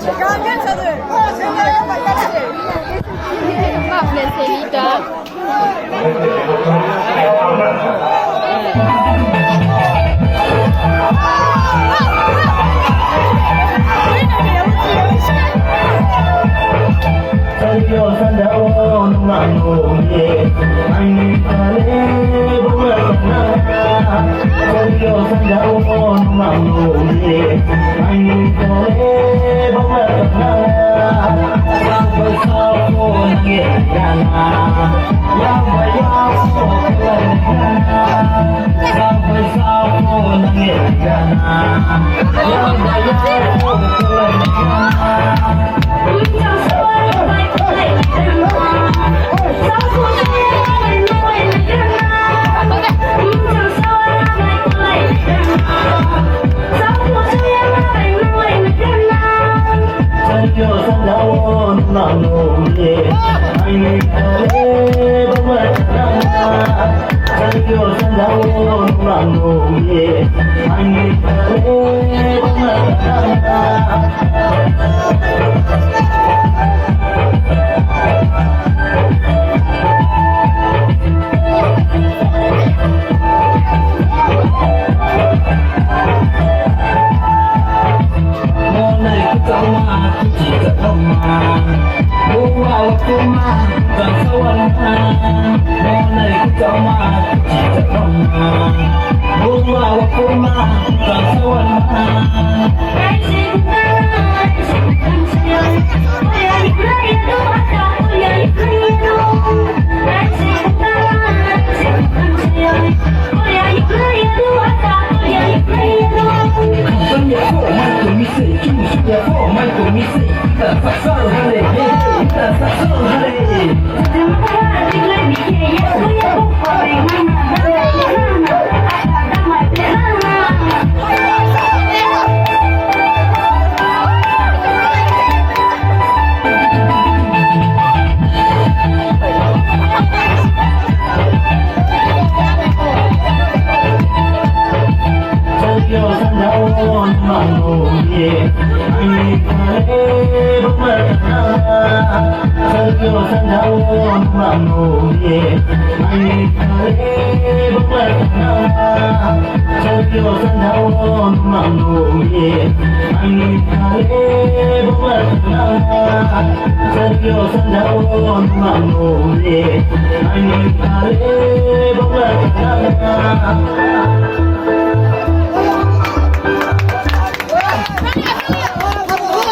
Çıkarken tadı. Bak mesela da. Yo sanda on mango ye ai kale bumana yo sanda on mango ye ai kale bumana yang bersama ye dana yang bayar soalnya yang bersama ye dana yang bayar Thank you.